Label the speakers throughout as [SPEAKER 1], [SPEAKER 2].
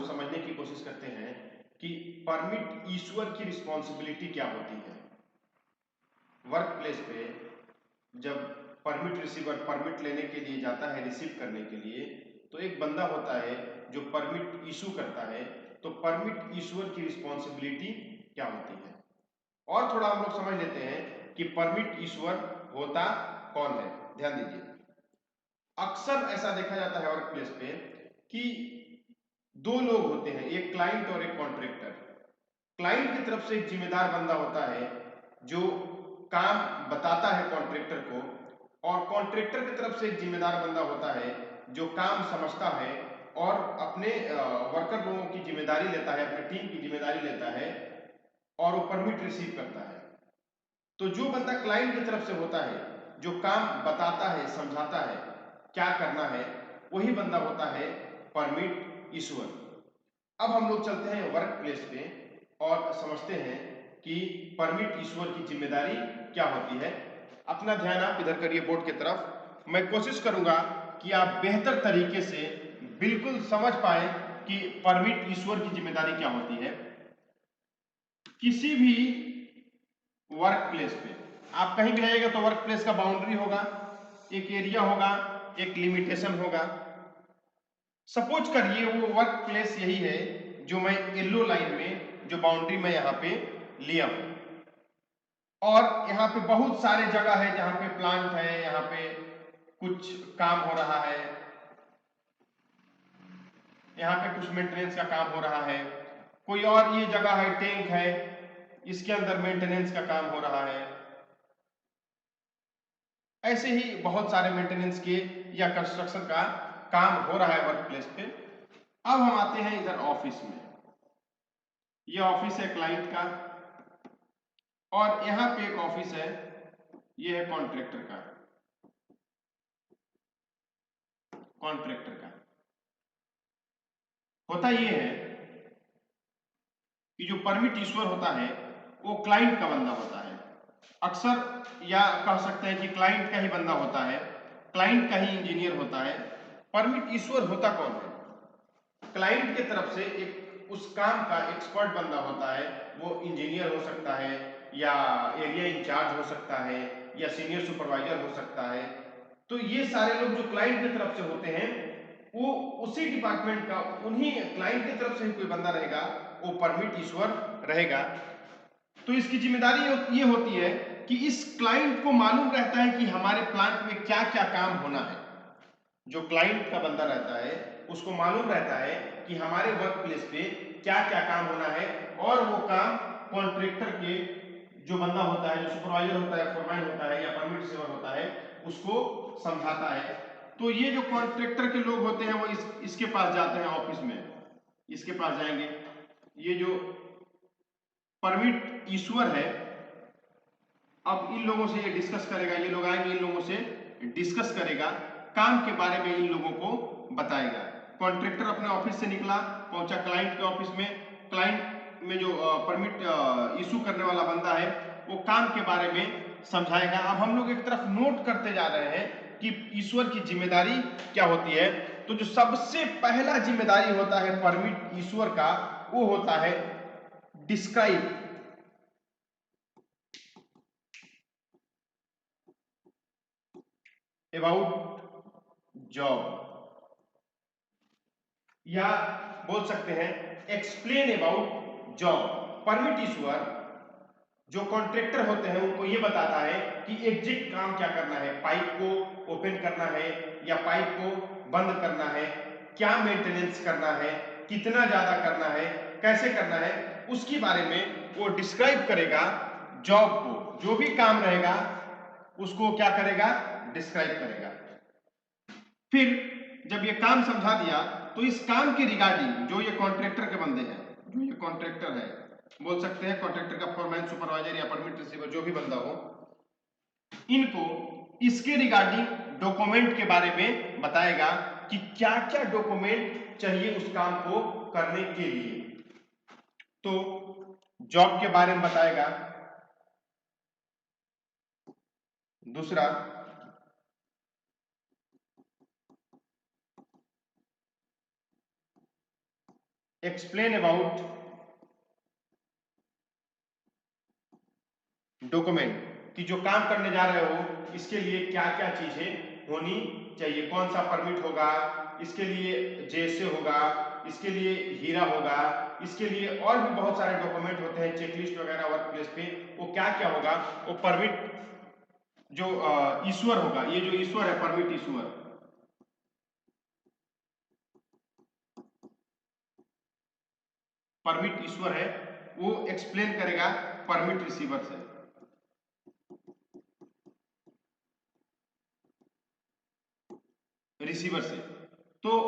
[SPEAKER 1] लोग समझने की कोशिश करते हैं कि परमिट इश्यूअर की रिस्पॉन्सिबिलिटी क्या होती है। वर्क प्लेस पे जब परमिट रिसीवर परमिट लेने के लिए जाता है, रिसीव करने के लिए, तो एक बंदा होता है जो परमिट इशू करता है। तो परमिट इशूअर की रिस्पॉन्सिबिलिटी क्या होती है, और थोड़ा हम लोग समझ लेते हैं कि परमिट इशूअर होता कौन है। ध्यान दीजिए, अक्सर ऐसा देखा जाता है वर्क प्लेस पे कि दो लोग होते हैं, एक क्लाइंट और एक कॉन्ट्रैक्टर। क्लाइंट की तरफ से एक जिम्मेदार बंदा होता है जो काम बताता है कॉन्ट्रैक्टर को, और कॉन्ट्रैक्टर की तरफ से एक जिम्मेदार बंदा होता है जो काम समझता है और अपने वर्कर लोगों की जिम्मेदारी लेता है, अपनी टीम की जिम्मेदारी लेता है और वो परमिट रिसीव करता है। तो जो बंदा क्लाइंट की तरफ से होता है, जो काम बताता है, समझाता है क्या करना है, वही बंदा होता है परमिट इशूअर। अब हम लोग चलते हैं वर्क प्लेस पे और समझते हैं कि परमिट इशूअर की जिम्मेदारी क्या होती है। अपना ध्यान आप इधर करिए बोर्ड की तरफ। मैं कोशिश करूंगा कि आप बेहतर तरीके से बिल्कुल समझ पाए कि परमिट इशूअर की जिम्मेदारी क्या होती है। किसी भी वर्क प्लेस पे आप कहीं भी जाइएगा तो वर्क प्लेस का बाउंड्री होगा, एक एरिया होगा, एक लिमिटेशन होगा। सपोज करिए वो वर्क प्लेस यही है जो मैं येलो लाइन में जो बाउंड्री मैं यहाँ पे लिया हूं, और यहाँ पे बहुत सारे जगह है जहाँ पे प्लांट है, यहाँ पे कुछ काम हो रहा है, यहाँ पे कुछ मेंटेनेंस का काम हो रहा है, कोई और ये जगह है टैंक है, इसके अंदर मेंटेनेंस का काम हो रहा है। ऐसे ही बहुत सारे मेंटेनेंस के या कंस्ट्रक्शन का काम हो रहा है वर्क प्लेस पे। अब हम आते हैं इधर ऑफिस में। ये ऑफिस है क्लाइंट का, और यहां पे एक ऑफिस है, ये है कॉन्ट्रैक्टर का। कॉन्ट्रैक्टर का होता ये है कि जो परमिट इशूअर होता है वो क्लाइंट का बंदा होता है अक्सर, या कह सकते हैं कि क्लाइंट का ही बंदा होता है, क्लाइंट का ही इंजीनियर होता है। परमिट इशूअर होता कौन है? क्लाइंट के तरफ से एक उस काम का एक्सपर्ट बंदा होता है, वो इंजीनियर हो सकता है, या एरिया इंचार्ज हो सकता है, या सीनियर सुपरवाइजर हो सकता है। तो ये सारे लोग जो क्लाइंट की तरफ से होते हैं वो उसी डिपार्टमेंट का, उन्हीं क्लाइंट की तरफ से ही कोई बंदा रहेगा, वो परमिट इशूअर रहेगा। तो इसकी जिम्मेदारी ये होती है कि इस क्लाइंट को मालूम रहता है कि हमारे प्लांट में क्या क्या काम होना है। जो क्लाइंट का बंदा रहता है उसको मालूम रहता है कि हमारे वर्क प्लेस पे क्या क्या काम होना है, और वो काम कॉन्ट्रैक्टर के जो बंदा होता है, जो सुपरवाइजर होता है, फोरमैन होता है, या परमिट रिसीवर होता है, उसको समझाता है। तो ये जो कॉन्ट्रैक्टर के लोग होते हैं वो इसके पास जाते हैं ऑफिस में, इसके पास जाएंगे। ये जो परमिट इशूअर है अब इन लोगों से ये डिस्कस करेगा, ये लोग आएंगे, इन लोगों से डिस्कस करेगा, काम के बारे में इन लोगों को बताएगा। कॉन्ट्रैक्टर अपने ऑफिस से निकला, पहुंचा क्लाइंट के ऑफिस में। क्लाइंट में जो परमिट इशू करने वाला बंदा है वो काम के बारे में समझाएगा। अब हम लोग एक तरफ नोट करते जा रहे हैं कि ईश्वर की जिम्मेदारी क्या होती है। तो जो सबसे पहला जिम्मेदारी होता है परमिट ईश्वर का, वो होता है डिस्क्राइब अबाउट जॉब, या बोल सकते हैं explain about job. Permit issuer जो कॉन्ट्रैक्टर होते हैं उनको ये बताता है कि एग्जैक्ट काम क्या करना है, पाइप को ओपन करना है या पाइप को बंद करना है, क्या मेंटेनेंस करना है, कितना ज्यादा करना है, कैसे करना है, उसके बारे में वो डिस्क्राइब करेगा। जॉब को, जो भी काम रहेगा उसको क्या करेगा, डिस्क्राइब करेगा। फिर जब ये काम समझा दिया तो इस काम के रिगार्डिंग जो ये कॉन्ट्रैक्टर के बंदे हैं, जो ये कॉन्ट्रैक्टर है, बोल सकते हैं कॉन्ट्रैक्टर का फोरमैन, सुपरवाइजर या परमिट रिसीवर, जो भी बंदा हो, इनको इसके रिगार्डिंग डॉक्यूमेंट के बारे में बताएगा कि क्या क्या डॉक्यूमेंट चाहिए उस काम को करने के लिए। तो जॉब के बारे में बताएगा। दूसरा, एक्सप्लेन अबाउट डॉक्यूमेंट, कि जो काम करने जा रहे हो इसके लिए क्या क्या चीजें होनी चाहिए, कौन सा परमिट होगा, इसके लिए जेएसए होगा, इसके लिए हीरा होगा, इसके लिए और भी बहुत सारे डॉक्यूमेंट होते हैं, चेकलिस्ट वगैरह वर्क प्लेस पे, वो क्या क्या होगा, वो परमिट जो ईश्वर होगा, ये जो ईश्वर है परमिट ईश्वर, परमिट ईश्वर है, वो एक्सप्लेन करेगा परमिट रिसीवर से। रिसीवर से तो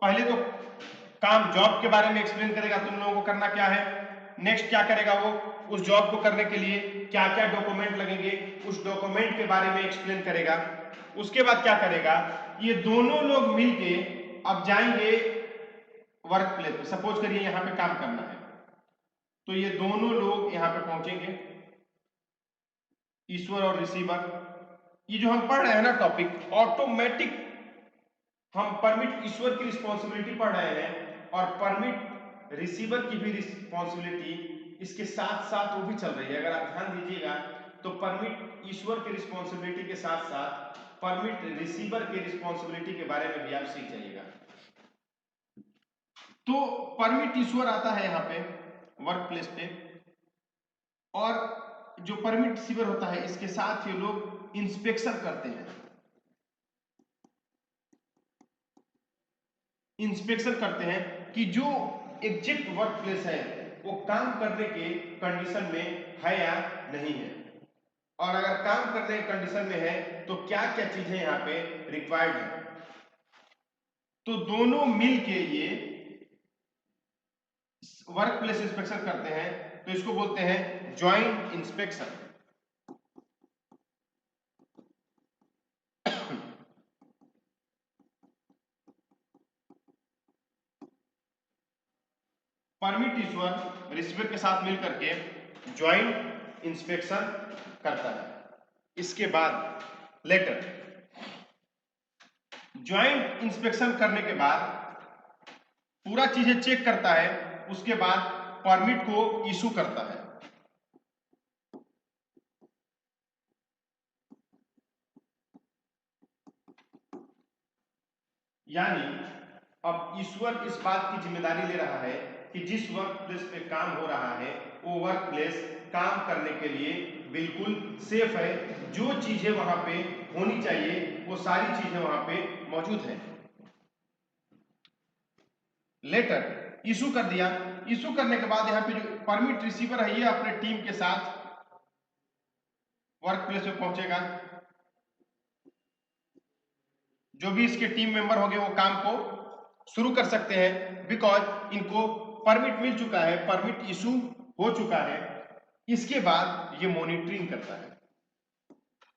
[SPEAKER 1] पहले तो काम जॉब के बारे में एक्सप्लेन करेगा, तुम लोगों को करना क्या है। नेक्स्ट क्या करेगा वो, उस जॉब को करने के लिए क्या क्या डॉक्यूमेंट लगेंगे, उस डॉक्यूमेंट के बारे में एक्सप्लेन करेगा। उसके बाद क्या करेगा, ये दोनों लोग मिलके अब जाएंगे वर्क प्लेस पे। सपोज करिए यहाँ पे काम करना है, तो ये दोनों लोग यहाँ पे पहुंचेंगे, ईश्वर और रिसीवर। ये जो हम पढ़ रहे हैं ना टॉपिक, ऑटोमेटिक हम परमिट ईश्वर की रिस्पॉन्सिबिलिटी पढ़ रहे हैं और परमिट रिसीवर की भी रिस्पॉन्सिबिलिटी इसके साथ साथ वो भी चल रही है। अगर आप ध्यान दीजिएगा तो परमिट ईश्वर की रिस्पॉन्सिबिलिटी के साथ साथ परमिट रिसीवर की रिस्पॉन्सिबिलिटी के बारे में भी आप सीख जाइएगा। तो परमिट ईश्वर आता है यहाँ पे वर्क प्लेस पे, और जो परमिट रिसीवर होता है इसके साथ ये लोग इंस्पेक्शन करते हैं। इंस्पेक्शन करते हैं कि जो एग्जैक्ट वर्क प्लेस है वो काम करने के कंडीशन में है या नहीं है, और अगर काम करने के कंडीशन में है तो क्या क्या चीजें यहाँ पे रिक्वायर्ड है। तो दोनों मिलके ये वर्क प्लेस इंस्पेक्शन करते हैं, तो इसको बोलते हैं ज्वाइंट इंस्पेक्शन। परमिट ईश्वर रिसीवर के साथ मिलकर के ज्वाइंट इंस्पेक्शन करता है। इसके बाद लेटर, ज्वाइंट इंस्पेक्शन करने के बाद पूरा चीजें चेक करता है, उसके बाद परमिट को इशू करता है। यानी अब ईश्वर इस बात की जिम्मेदारी ले रहा है कि जिस वर्क प्लेस पे काम हो रहा है वो वर्क प्लेस काम करने के लिए बिल्कुल सेफ है, जो चीजें वहां पे होनी चाहिए वो सारी चीजें वहां पे मौजूद हैं। लेटर इशू कर दिया, इशू करने के बाद यहाँ पे जो परमिट रिसीवर है ये अपने टीम के साथ वर्क प्लेस पे पहुंचेगा। जो भी इसके टीम मेंबर होंगे वो काम को शुरू कर सकते हैं, बिकॉज इनको परमिट मिल चुका है, परमिट इशू हो चुका है। इसके बाद ये मॉनिटरिंग करता है,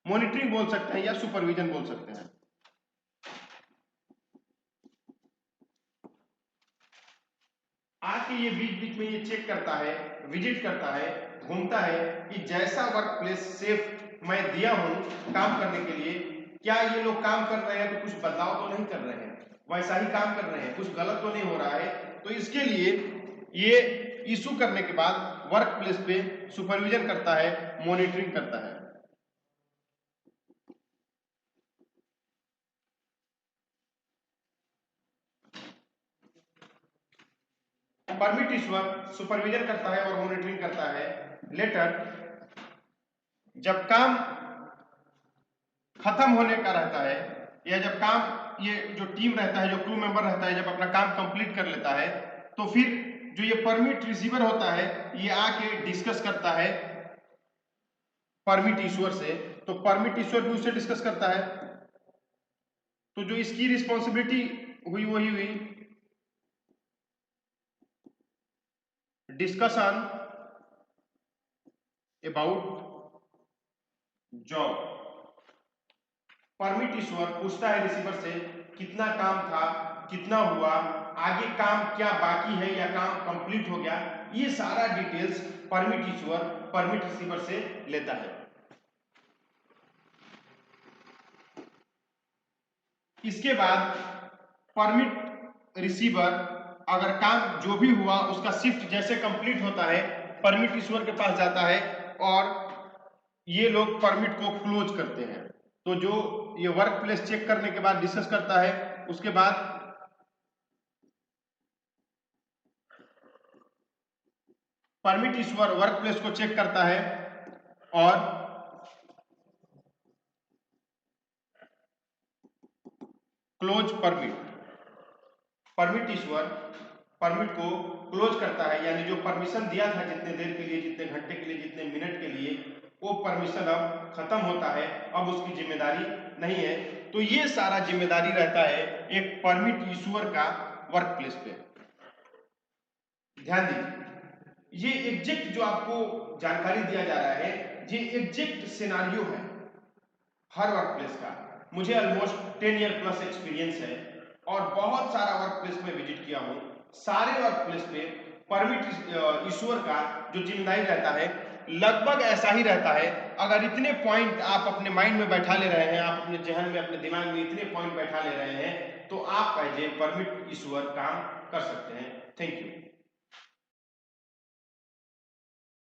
[SPEAKER 1] मॉनिटरिंग बोल सकते हैं या सुपरविजन बोल सकते हैं। आके ये बीच बीच में ये चेक करता है, विजिट करता है, घूमता है कि जैसा वर्क प्लेस सेफ मैं दिया हूं काम करने के लिए, क्या ये लोग काम कर रहे हैं, तो कुछ बदलाव तो नहीं कर रहे हैं, वैसा ही काम कर रहे हैं, कुछ गलत तो नहीं हो रहा है। तो इसके लिए ये इशू करने के बाद वर्क प्लेस पे सुपरविजन करता है, मॉनिटरिंग करता है। परमिट ईश्वर सुपरविजन करता है और मॉनिटरिंग करता है। लेटर जब काम खत्म होने का रहता है, या जब काम ये जो टीम रहता है, जो क्रू मेंबर रहता है, जब अपना काम कंप्लीट कर लेता है, तो फिर जो ये परमिट रिसीवर होता है ये आके डिस्कस करता है परमिट इश्यूअर से। तो परमिट इश्यूअर भी उससे डिस्कस करता है, तो जो इसकी रिस्पॉन्सिबिलिटी हुई वही हुई, discussion about job. Permit issuer पूछता है रिसीवर से कितना काम था, कितना हुआ, आगे काम क्या बाकी है या काम कंप्लीट हो गया, ये सारा details permit issuer permit receiver से लेता है। इसके बाद परमिट रिसीवर अगर काम जो भी हुआ उसका शिफ्ट जैसे कंप्लीट होता है, परमिट इश्यूअर के पास जाता है और ये लोग परमिट को क्लोज करते हैं। तो जो ये वर्क प्लेस चेक करने के बाद डिस्कस करता है, उसके बाद परमिट इश्यूअर वर्क प्लेस को चेक करता है और क्लोज परमिट इश्यूअर परमिट को क्लोज करता है, यानी जो परमिशन दिया था जितने देर के लिए, जितने घंटे के लिए, जितने मिनट के लिए, वो परमिशन अब खत्म होता है, अब उसकी जिम्मेदारी नहीं है। तो ये सारा जिम्मेदारी रहता है एक परमिट इश्यूअर का वर्क प्लेस पे। ध्यान दीजिए, ये एग्जैक्ट जो आपको जानकारी दिया जा रहा है, ये एग्जैक्ट सिनारियो है हर वर्क प्लेस का। मुझे ऑलमोस्ट 10 ईयर प्लस एक्सपीरियंस है और बहुत सारा वर्क प्लेस में विजिट किया हूँ। सारे वर्क प्लेस पे परमिट इश्यूअर का जो जिम्मेदारी रहता है लगभग ऐसा ही रहता है। अगर इतने पॉइंट आप अपने माइंड में बैठा ले रहे हैं, आप अपने जहन में, अपने दिमाग में इतने पॉइंट बैठा ले रहे हैं, तो आप एज ए परमिट इश्यूअर काम कर सकते हैं। Thank you.